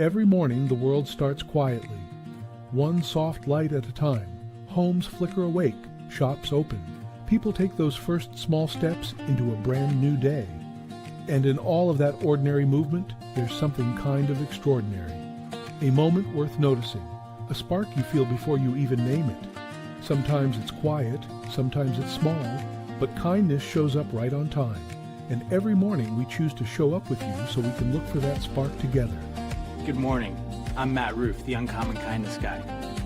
Every morning the world starts quietly, one soft light at a time. Homes flicker awake, shops open. People take those first small steps into a brand new day. And in all of that ordinary movement, there's something kind of extraordinary. A moment worth noticing, a spark you feel before you even name it. Sometimes it's quiet, sometimes it's small, but kindness shows up right on time. And every morning we choose to show up with you so we can look for that spark together. Good morning. I'm Matt Rouff, the Uncommon Kindness Guy,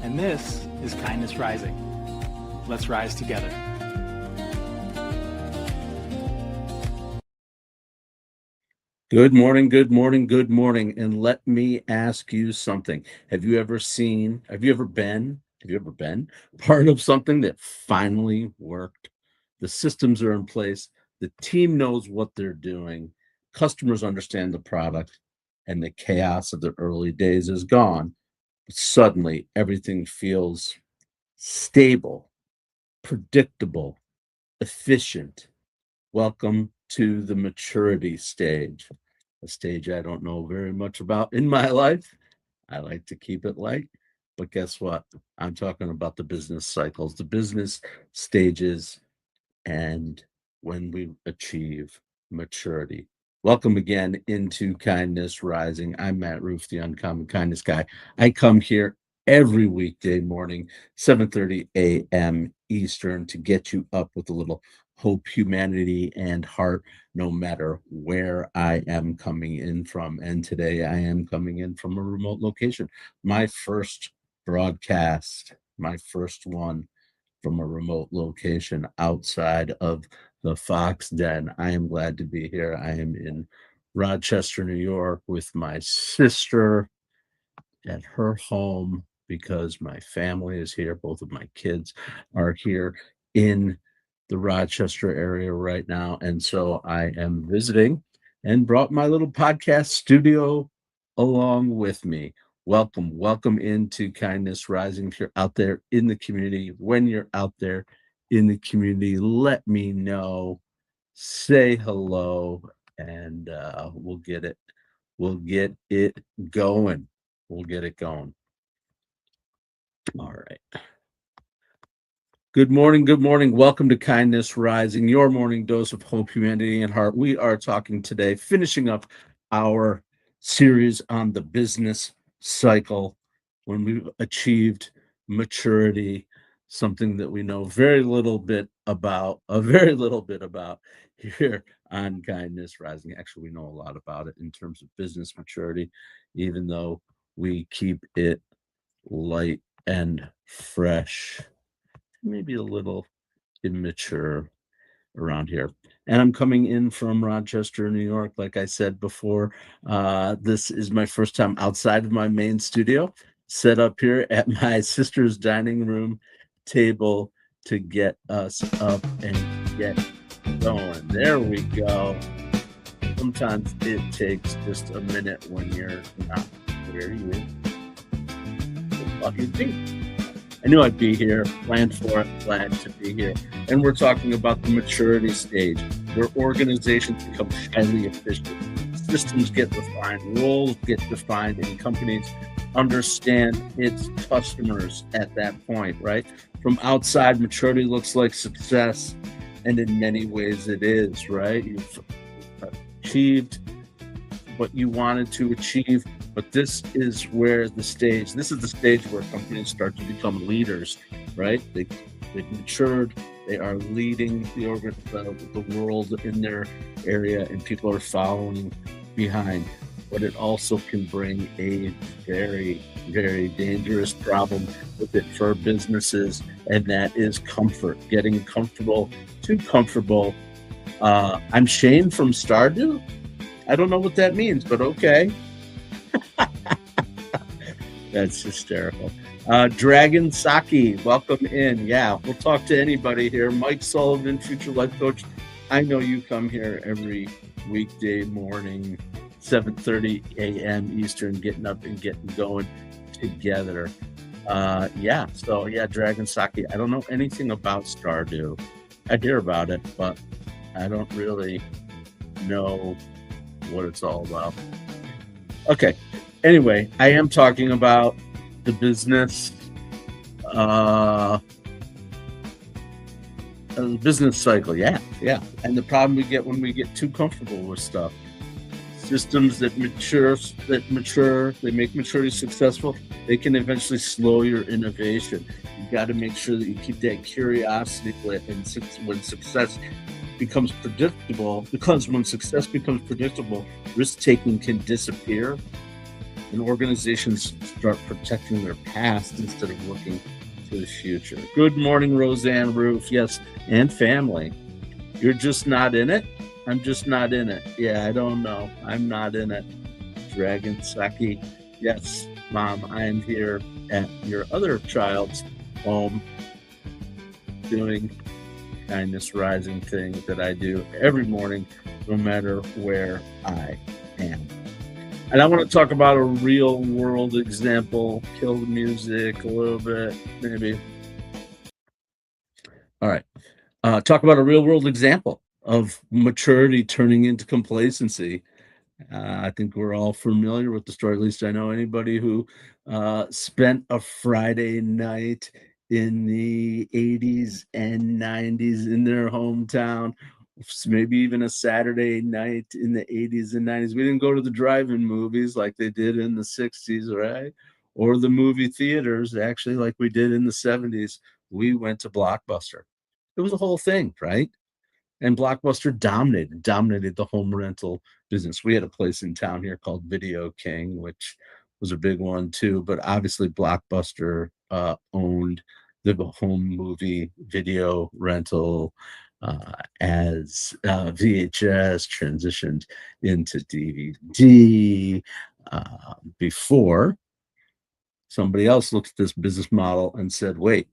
and this is Kindness Rising. Let's rise together. Good morning, good morning, good morning. And let me ask you something. Have you ever been part of something that finally worked? The systems are in place, the team knows what they're doing, customers understand the product, and the chaos of the early days is gone. But suddenly everything feels stable, predictable, efficient. Welcome to the maturity stage, a stage I don't know very much about in my life. I like to keep it light, but guess what? I'm talking about the business cycles, the business stages, and when we achieve maturity. Welcome again into Kindness Rising. I'm Matt Rouff, the Uncommon Kindness Guy. I come here every weekday morning, 7:30 a.m. Eastern, to get you up with a little hope, humanity, and heart, no matter where I am coming in from. And today I am coming in from a remote location. My first broadcast, my first one from a remote location outside of the Fox Den. I am glad to be here. I am in Rochester, New York with my sister at her home because my family is here. Both of my kids are here in the Rochester area right now. And so I am visiting and brought my little podcast studio along with me. Welcome into Kindness Rising. If you're out there in the community, when you're out there in the community, let me know, say hello, and we'll get it going. We'll get it going. All right. Good morning. Good morning. Welcome to Kindness Rising, your morning dose of hope, humanity, and heart. We are talking today, finishing up our series on the business cycle when we've achieved maturity, something that we know very little bit about here on Kindness Rising. Actually, we know a lot about it in terms of business maturity, even though we keep it light and fresh, maybe a little immature around here. And I'm coming in from Rochester, New York. Like I said before, this is my first time outside of my main studio, set up here at my sister's dining room table to get us up and get going. There we go. Sometimes it takes just a minute when you're not where you fucking be. I knew I'd be here, planned for it, glad to be here. And we're talking about the maturity stage, where organizations become highly efficient, systems get defined, roles get defined, and companies understand its customers at that point, right? From outside, maturity looks like success, and in many ways it is, right? You've achieved what you wanted to achieve. But this is the stage where companies start to become leaders, right? They've matured, they are leading the world in their area, and people are following behind. But it also can bring a very, very dangerous problem with it for businesses, and that is comfort, getting comfortable, too comfortable. I'm Shane from Stardew. I don't know what that means, but okay. That's hysterical. Dragon Saki, welcome in. Yeah, we'll talk to anybody here. Mike Sullivan, future life coach. I know you come here every weekday morning, 7:30 a.m. Eastern, getting up and getting going together. Dragon Saki. I don't know anything about Stardew. I hear about it, but I don't really know what it's all about. Okay, Anyway, I am talking about the business, uh, the business cycle. Yeah, yeah. And the problem we get when we get too comfortable with stuff. Systems that mature, they make maturity successful. They can eventually slow your innovation. You got to make sure that you keep that curiosity lit. And when success becomes predictable, risk taking can disappear, and organizations start protecting their past instead of looking to the future. Good morning, Roseanne Rouff. Yes, and family. You're just not in it. I'm just not in it. Yeah, I don't know. I'm not in it. Dragon Saki. Yes, Mom, I am here at your other child's home doing kindness rising thing that I do every morning, no matter where I am. And I want to talk about a real world example. Kill the music a little bit, maybe. All right. Talk about a real world example of maturity turning into complacency. I think we're all familiar with the story. At least I know anybody who spent a Friday night in the 80s and 90s in their hometown, maybe even a Saturday night in the 80s and 90s. We didn't go to the drive-in movies like they did in the 60s, right? Or the movie theaters, actually, like we did in the 70s. We went to Blockbuster. It was a whole thing, right? And Blockbuster dominated the home rental business. We had a place in town here called Video King, which was a big one too. But obviously, Blockbuster owned the home movie video rental as VHS transitioned into DVD before somebody else looked at this business model and said, "Wait,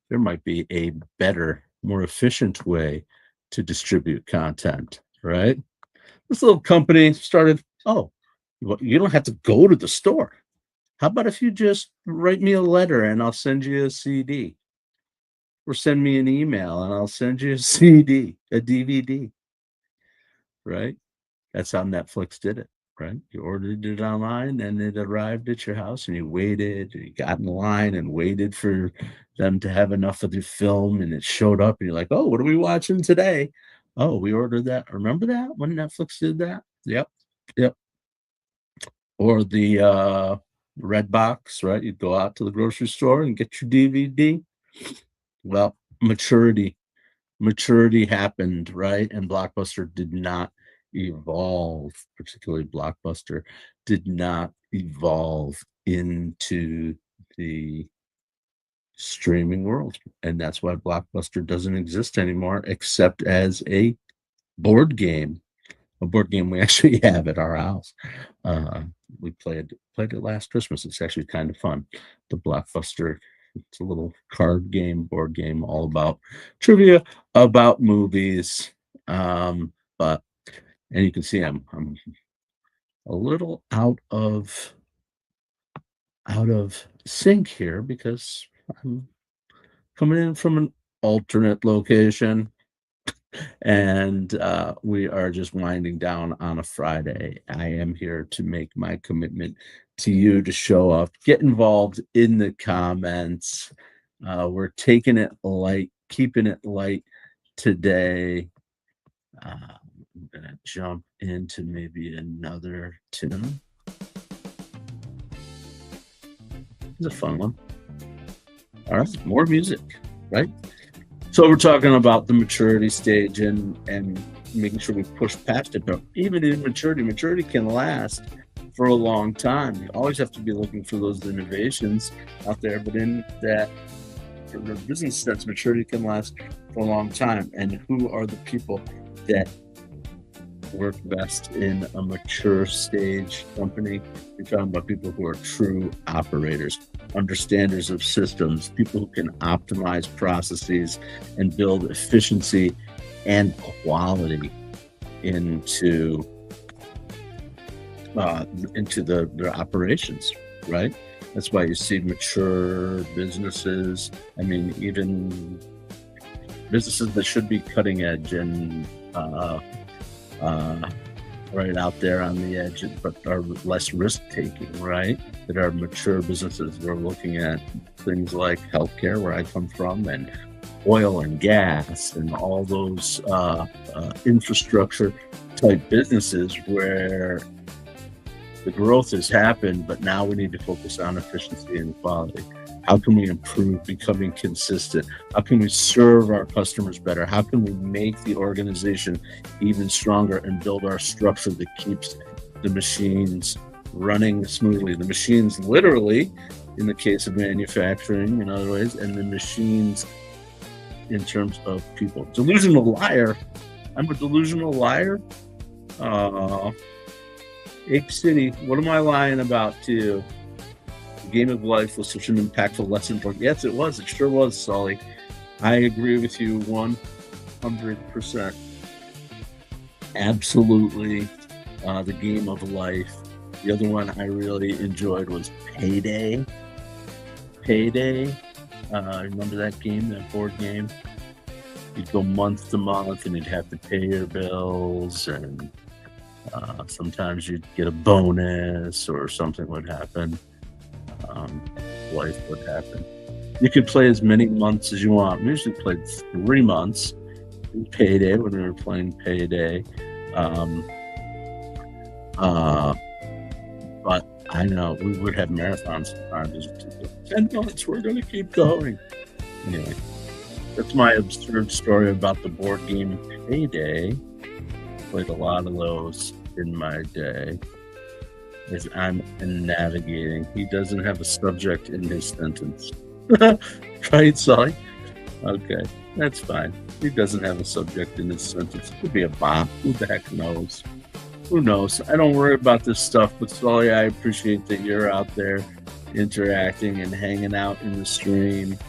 there might be a better, more efficient way to distribute content," right? This little company started, oh, well, you don't have to go to the store. How about if you just write me a letter and I'll send you a CD? Or send me an email and I'll send you a CD, a DVD, right? That's how Netflix did it, right? You ordered it online and it arrived at your house and you waited, and you got in line and waited for them to have enough of the film and it showed up and you're like, oh, what are we watching today? Oh, we ordered that. Remember that when Netflix did that? Yep. Yep. Or the red box, right? You'd go out to the grocery store and get your DVD. Well, maturity happened, right? And Blockbuster did not evolve, particularly Blockbuster did not evolve into the streaming world. And that's why Blockbuster doesn't exist anymore, except as a board game, a board game we actually have at our house. We played it last Christmas. It's actually kind of fun. The Blockbuster. It's a little card game, board game, all about trivia about movies. But and you can see I'm a little out of sync here because I'm coming in from an alternate location. And we are just winding down on a Friday. I am here to make my commitment to you to show up, get involved in the comments. We're taking it light, keeping it light today. I'm going to jump into maybe another tune. It's a fun one. All right, more music, right? So we're talking about the maturity stage and making sure we push past it. But even in maturity can last for a long time. You always have to be looking for those innovations out there. But in that, for the business sense, maturity can last for a long time. And who are the people that work best in a mature stage company? You're talking about people who are true operators, understanders of systems, people who can optimize processes and build efficiency and quality into their operations, right? That's why you see mature businesses. I mean, even businesses that should be cutting edge and right out there on the edge, but are less risk taking, right? That are mature businesses. We're looking at things like healthcare, where I come from, and oil and gas, and all those infrastructure type businesses where the growth has happened, but now we need to focus on efficiency and quality. How can we improve becoming consistent? How can we serve our customers better? How can we make the organization even stronger and build our structure that keeps the machines running smoothly? The machines literally, in the case of manufacturing in other ways, and the machines in terms of people. Delusional liar. I'm a delusional liar. Ape City, what am I lying about to you? The game of life was such an impactful lesson for. Yes, it was. It sure was, Sully. I agree with you 100%. Absolutely. The game of life. The other one I really enjoyed was Payday. Remember that game, that board game? You'd go month to month and you'd have to pay your bills, and sometimes you'd get a bonus or something would happen. Life would happen. You could play as many months as you want. We usually played 3 months in Payday when we were playing Payday. But I know we would have marathons sometimes. 10 months, we're going to keep going. Anyway, that's my absurd story about the board game Payday. Played a lot of those in my day. As I'm navigating, he doesn't have a subject in his sentence. Right, Sully? Okay, that's fine. He doesn't have a subject in his sentence. It could be a bomb. Who the heck knows? Who knows? I don't worry about this stuff, but Sully, I appreciate that you're out there interacting and hanging out in the stream,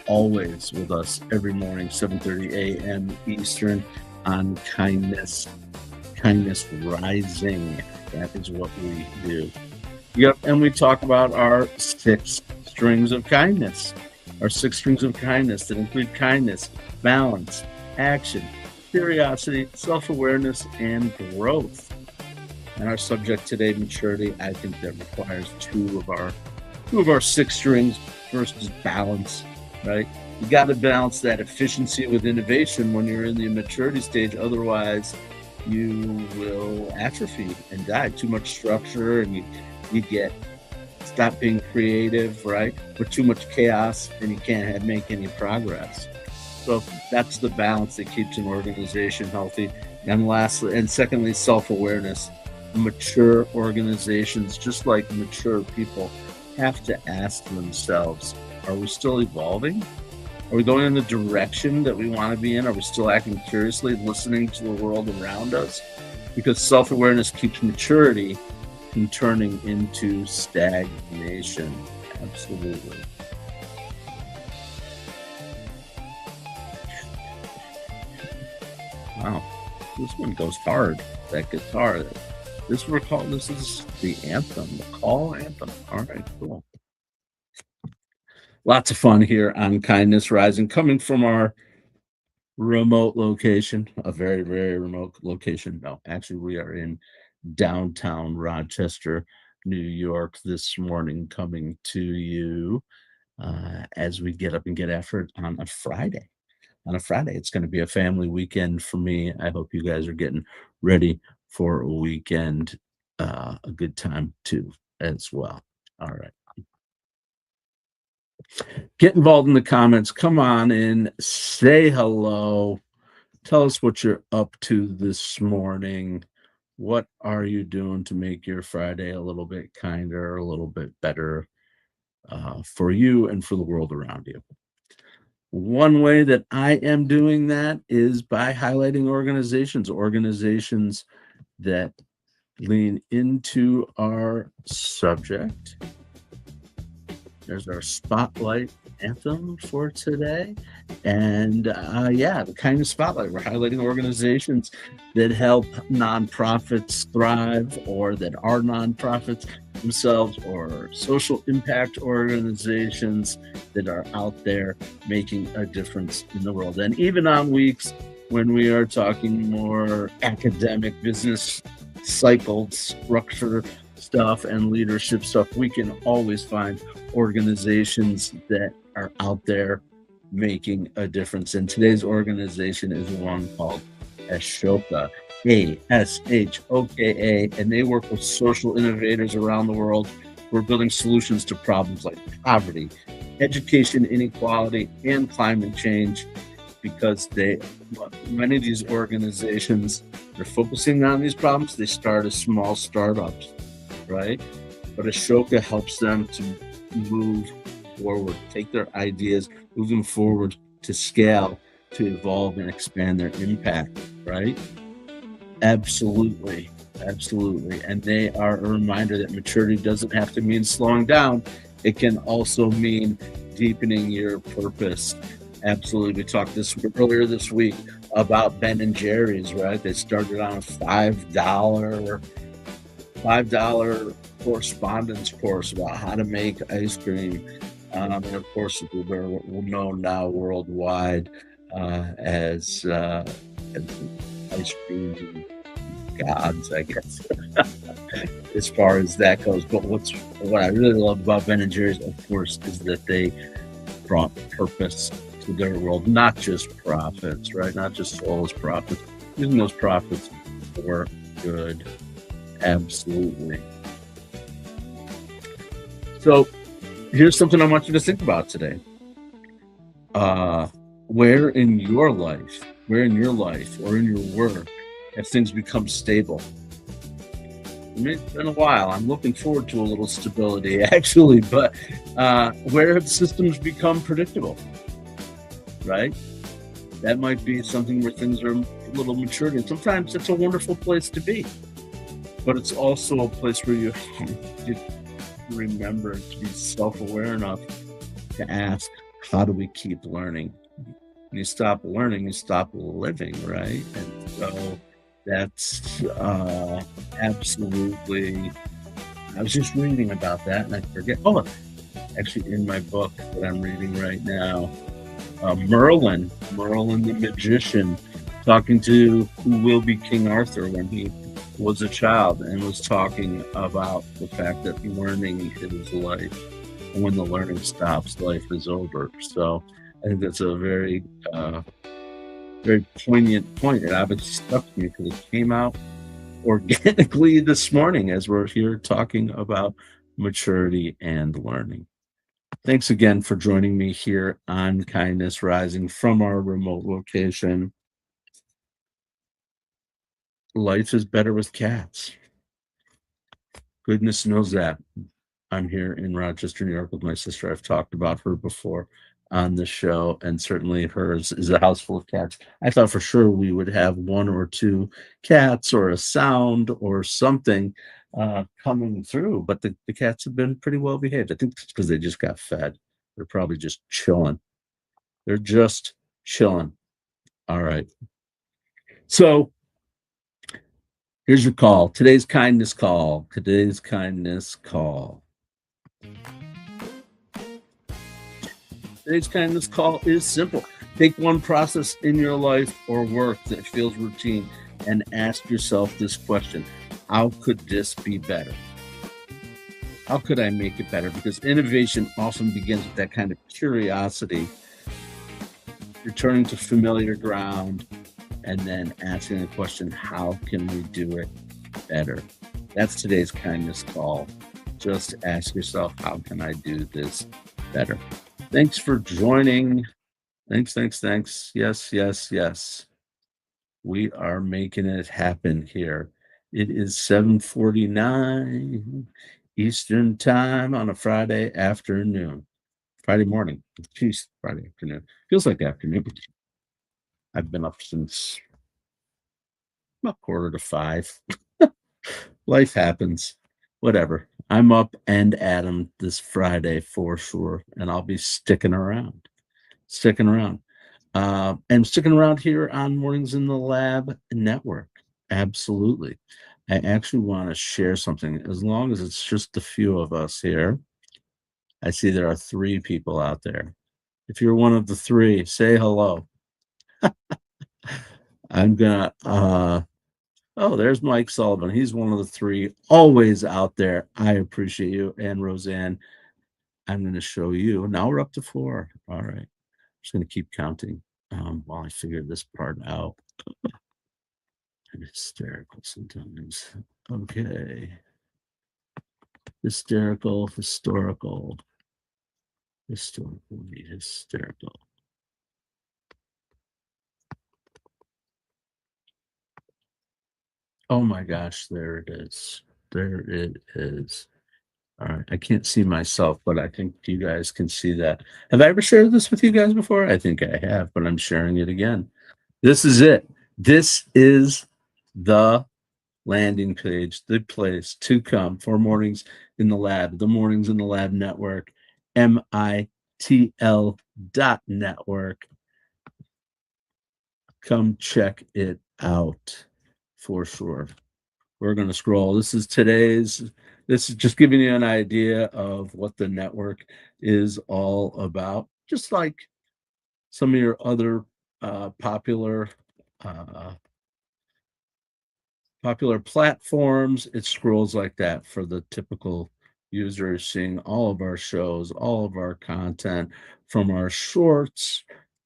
always with us every morning, 7:30 a.m. Eastern on Kindness Rising. That is what we do. Yep, and we talk about our 6 strings of kindness. Our 6 strings of kindness that include kindness, balance, action, curiosity, self-awareness, and growth. And our subject today, maturity, I think that requires 2 of our 6 strings. First is balance, right? You got to balance that efficiency with innovation when you're in the maturity stage. Otherwise, you will atrophy and die. Too much structure, and you get stop being creative, right? Or too much chaos, and you can't make any progress. So that's the balance that keeps an organization healthy. And lastly, and secondly, self-awareness. Mature organizations, just like mature people, have to ask themselves, are we still evolving? Are we going in the direction that we want to be in? Are we still acting curiously, listening to the world around us? Because self-awareness keeps maturity from turning into stagnation. Absolutely. Wow, this one goes hard. That guitar. This is the anthem, the call anthem. All right, cool. Lots of fun here on Kindness Rising, coming from our remote location, a very, very remote location. No, actually, we are in downtown Rochester, New York this morning, coming to you as we get up and get after it on a Friday. On a Friday, it's going to be a family weekend for me. I hope you guys are getting ready for a weekend, a good time too, as well. All right. Get involved in the comments. Come on in, say hello. Tell us what you're up to this morning. What are you doing to make your Friday a little bit kinder, a little bit better for you and for the world around you? One way that I am doing that is by highlighting organizations that lean into our subject. There's our spotlight anthem for today. And the Kindness Spotlight. We're highlighting organizations that help nonprofits thrive, or that are nonprofits themselves, or social impact organizations that are out there making a difference in the world. And even on weeks when we are talking more academic business cycled structure stuff and leadership stuff, we can always find organizations that are out there making a difference. And today's organization is one called Ashoka, Ashoka, and they work with social innovators around the world who are building solutions to problems like poverty, education inequality, and climate change. Because many of these organizations, they're focusing on these problems. They start as small startups, right? But Ashoka helps them to move forward, take their ideas, move them forward to scale, to evolve and expand their impact, right? Absolutely. And they are a reminder that maturity doesn't have to mean slowing down. It can also mean deepening your purpose. Absolutely. We talked earlier this week about Ben and Jerry's, right? They started on a $5 correspondence course about how to make ice cream. And of course, we're known now worldwide as ice cream gods, I guess, as far as that goes. But what I really love about Ben and Jerry's, of course, is that they brought purpose to their world, not just profits, right? Not just soulless profits, using those profits for good. Absolutely. So here's something I want you to think about today. Where in your life or in your work have things become stable? It's been a while. I'm looking forward to a little stability, actually, but where have systems become predictable? Right? That might be something where things are a little matured, and sometimes it's a wonderful place to be. But it's also a place where you have to remember to be self-aware enough to ask, how do we keep learning? When you stop learning, you stop living, right? And so that's absolutely, I was just reading about that and I forget. Oh, actually in my book that I'm reading right now, Merlin the magician, talking to who will be King Arthur when he was a child, and was talking about the fact that learning is life, and when the learning stops, life is over. So I think that's a very very poignant point. It obviously stuck to me because it came out organically this morning as we're here talking about maturity and learning. Thanks again for joining me here on Kindness Rising from our remote location. Life is better with cats. Goodness knows that. I'm here in Rochester, New York with my sister. I've talked about her before on the show, and certainly hers is a house full of cats. I thought for sure we would have one or two cats or a sound or something coming through, but the cats have been pretty well behaved. I think it's because they just got fed. They're probably just chilling. They're just chilling. All right. So here's your call. Today's kindness call. Today's kindness call is simple. Take one process in your life or work that feels routine and ask yourself this question: how could this be better? How could I make it better? Because innovation often begins with that kind of curiosity, returning to familiar ground, and then asking the question, how can we do it better? That's today's kindness call. Just ask yourself, how can I do this better? Thanks for joining. Thanks. Yes. We are making it happen here. It is 7:49 Eastern time on a Friday afternoon. Friday morning. Jeez, Friday afternoon. Feels like afternoon. I've been up since about 4:45. Life happens. Whatever. I'm up and at 'em this Friday for sure, and I'll be sticking around. And sticking around here on Mornings in the Lab Network. Absolutely. I actually want to share something, as long as it's just a few of us here. I see there are 3 people out there. If you're one of the 3, say hello. I'm gonna Oh, there's Mike Sullivan. He's one of the three, always out there. I appreciate you. And Roseanne, I'm going to show you. Now we're up to 4. All right. Just going to keep counting while I figure this part out. I'm hysterical sometimes. Okay. Hysterical, historical, historically hysterical. Oh my gosh, there it is. There it is. All right. I can't see myself, but I think you guys can see that. Have I ever shared this with you guys before? I think I have, but I'm sharing it again. This is it. This is the landing page, the place to come for Mornings in the Lab, the Mornings in the Lab Network, MITL.network. Come check it out for sure. We're going to scroll. This is just giving you an idea of what the network is all about. Just like some of your other popular uh, popular platforms, it scrolls like that for the typical user, seeing all of our shows, all of our content, from our shorts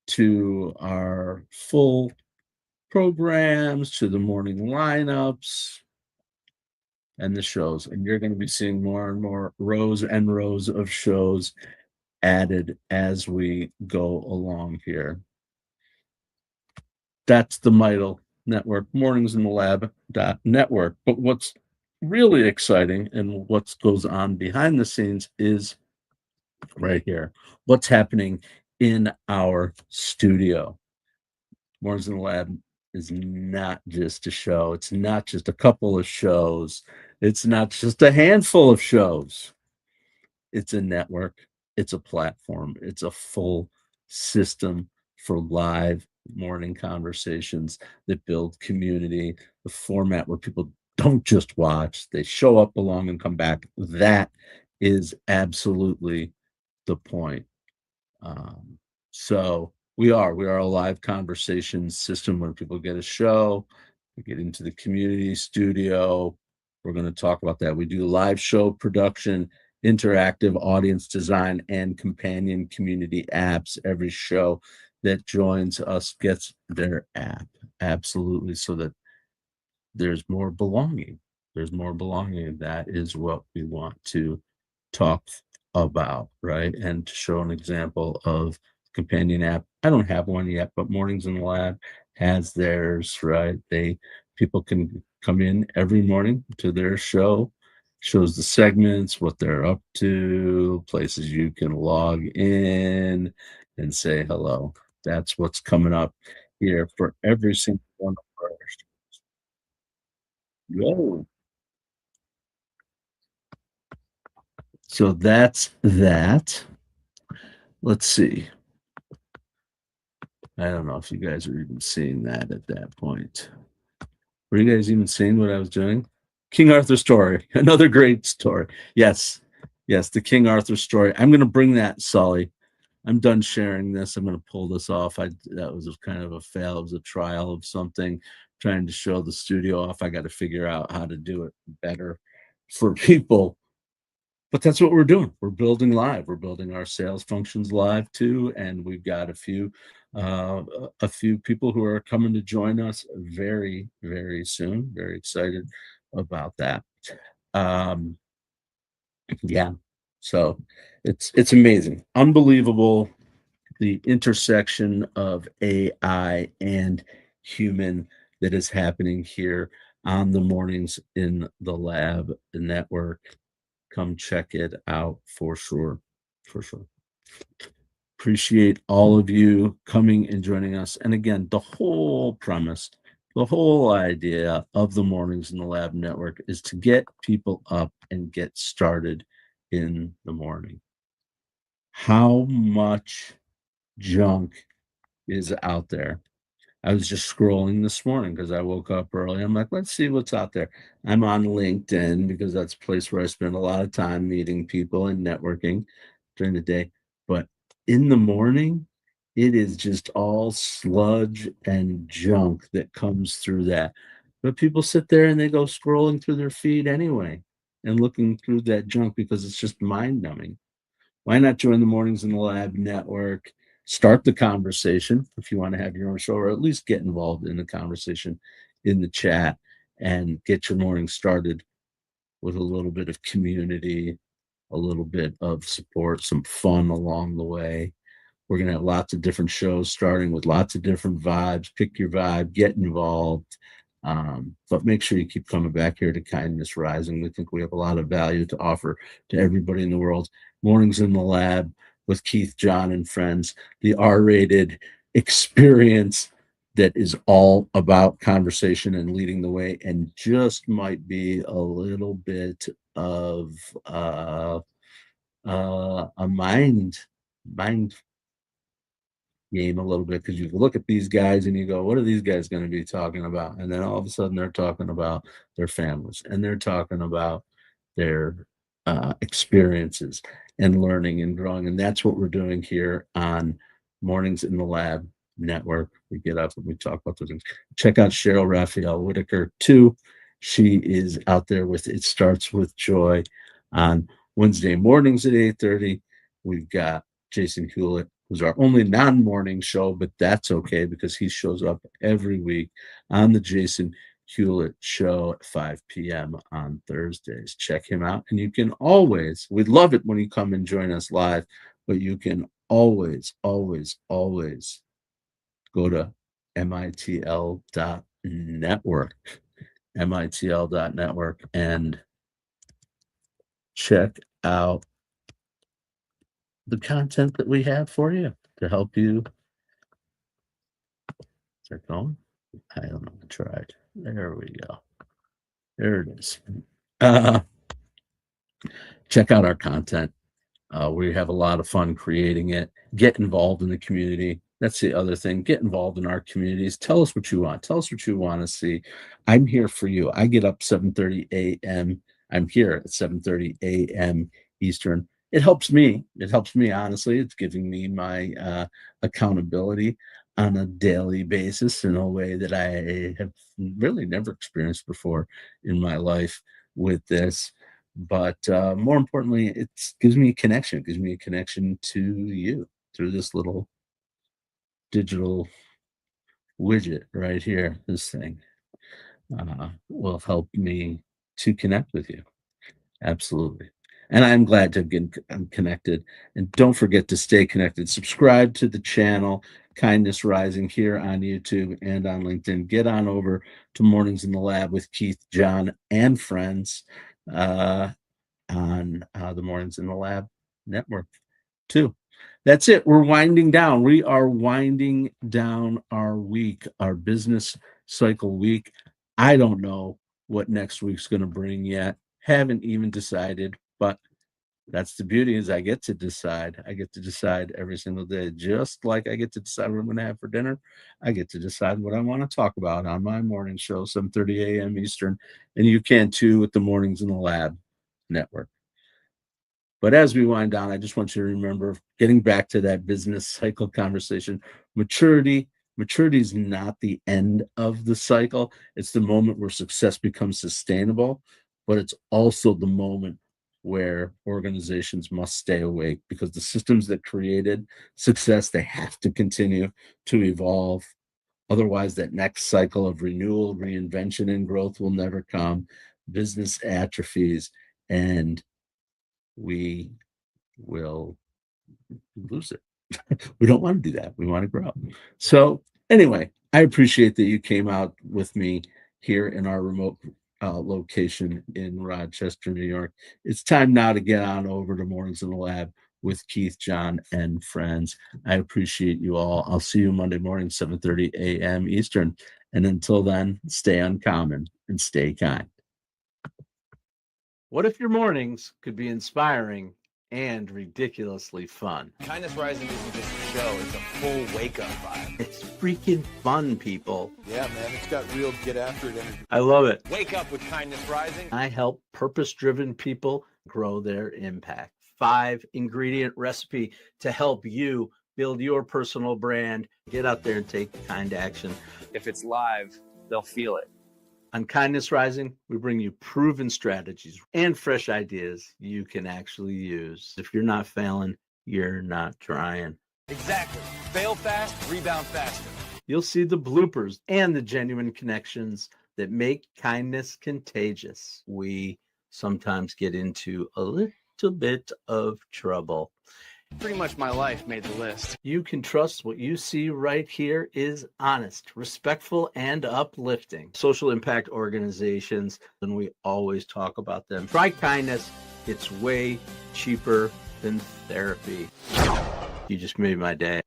to our full programs to the morning lineups and the shows. And you're going to be seeing more and more rows and rows of shows added as we go along here. That's the Mitel network, Mornings in the Lab network. But what's really exciting and what goes on behind the scenes is right here. What's happening in our studio? Mornings in the Lab is not just a show. It's not just a couple of shows. It's not just a handful of shows. It's a network, it's a platform, it's a full system for live morning conversations that build community, the format where people don't just watch, they show up, belong, and come back. That is absolutely the point. Um, so we are a live conversation system where people get a show, we get into the community studio. We're going to talk about that. We do live show production, interactive audience design, and companion community apps. Every show that joins us gets their app. Absolutely. So that there's more belonging. There's more belonging. That is what we want to talk about, right? And to show an example of companion app. I don't have one yet, but Mornings in the Lab has theirs, right? People can come in every morning to their show, shows the segments, what they're up to, places you can log in and say hello. That's what's coming up here for every single one of our shows. So that's that. Let's see. I don't know if you guys are even seeing that at that point. Were you guys even seeing what I was doing? King Arthur story, another great story. Yes, yes, the King Arthur story. I'm going to bring that, Sully. I'm done sharing this. I'm going to pull this off. That was kind of a fail. It was a trial of something, trying to show the studio off. I got to figure out how to do it better for people. But that's what we're doing. We're building live. We're building our sales functions live too, and we've got uh, a few people who are coming to join us very, very soon. Very excited about that. Um, yeah, so it's amazing, unbelievable, the intersection of AI and human that is happening here on the Mornings in the Lab network. Come check it out for sure. For sure. Appreciate all of you coming and joining us. And again, the whole premise, the whole idea of the Mornings in the Lab network is to get people up and get started in the morning. How much junk is out there? I was just scrolling this morning because I woke up early. I'm like, let's see what's out there. I'm on LinkedIn because that's a place where I spend a lot of time meeting people and networking during the day. But in the morning, it is just all sludge and junk that comes through that. But people sit there and they go scrolling through their feed anyway and looking through that junk because it's just mind numbing. Why not join the Mornings in the Lab network? Start the conversation if you want to have your own show, or at least get involved in the conversation in the chat and get your morning started with a little bit of community, a little bit of support, some fun along the way. We're going to have lots of different shows starting with lots of different vibes. Pick your vibe, get involved. But make sure you keep coming back here to Kindness Rising. We think we have a lot of value to offer to everybody in the world. Mornings in the Lab with Keith, John, and friends, the R-rated experience that is all about conversation and leading the way, and just might be a little bit of a mind game a little bit, because you look at these guys and you go, what are these guys going to be talking about? And then all of a sudden they're talking about their families, and they're talking about their experiences and learning and growing. And that's what we're doing here on Mornings in the Lab network. We get up and we talk about those things. Check out Cheryl Raphael Whitaker too. She is out there with It Starts With Joy on Wednesday mornings at 8:30. We've got Jason Hewlett, who's our only non-morning show, but that's okay because he shows up every week on the Jason Hewlett Show at 5 p.m. on Thursdays. Check him out. And you can always, we'd love it when you come and join us live, but you can always, always, always go to mitl.network, mitl.network, and check out the content that we have for you to help you. Is that going? I don't know. I tried. There we go. There it is. Check out our content. We have a lot of fun creating it. Get involved in the community. That's the other thing. Get involved in our communities. Tell us what you want. Tell us what you want to see. I'm here for you. I get up 7:30 a.m. I'm here at 7:30 a.m. Eastern. It helps me. It helps me, honestly. It's giving me my accountability on a daily basis in a way that I have really never experienced before in my life with this. But more importantly, it gives me a connection. It gives me a connection to you through this little digital widget right here. This thing will help me to connect with you. Absolutely. And I'm glad to get connected. And don't forget to stay connected. Subscribe to the channel, Kindness Rising, here on YouTube and on LinkedIn. Get on over to Mornings in the Lab with Keith, John, and friends on the Mornings in the Lab network too. That's it. We're winding down. We are winding down our week, our business cycle week. I don't know what next week's going to bring yet. Haven't even decided, but that's the beauty, is I get to decide. I get to decide every single day, just like I get to decide what I'm going to have for dinner. I get to decide what I want to talk about on my morning show, 7:30 a.m. Eastern, and you can too with the Mornings in the Lab network. But as we wind down, I just want you to remember, getting back to that business cycle conversation, maturity is not the end of the cycle. It's the moment where success becomes sustainable, but it's also the moment where organizations must stay awake, because the systems that created success, they have to continue to evolve. Otherwise, that next cycle of renewal, reinvention, and growth will never come. Business atrophies, and we will lose it. We don't want to do that. We want to grow. So anyway, I appreciate that you came out with me here in our remote location in Rochester, New York. It's time now to get on over to Mornings in the Lab with Keith, John, and friends. I appreciate you all. I'll see you Monday morning, 7:30 a.m. Eastern. And until then, stay uncommon and stay kind. What if your mornings could be inspiring and ridiculously fun? Kindness Rising isn't just a show, it's a full wake-up vibe. It's freaking fun, people. Yeah, man, it's got real get-after-it energy. I love it. Wake up with Kindness Rising. I help purpose-driven people grow their impact. 5-ingredient recipe to help you build your personal brand. Get out there and take kind action. If it's live, they'll feel it. On Kindness Rising, we bring you proven strategies and fresh ideas you can actually use. If you're not failing, you're not trying. Exactly. Fail fast, rebound faster. You'll see the bloopers and the genuine connections that make kindness contagious. We sometimes get into a little bit of trouble. Pretty much my life made the list. You can trust what you see right here is honest, respectful, and uplifting. Social impact organizations, and we always talk about them. Try kindness. It's way cheaper than therapy. You just made my day.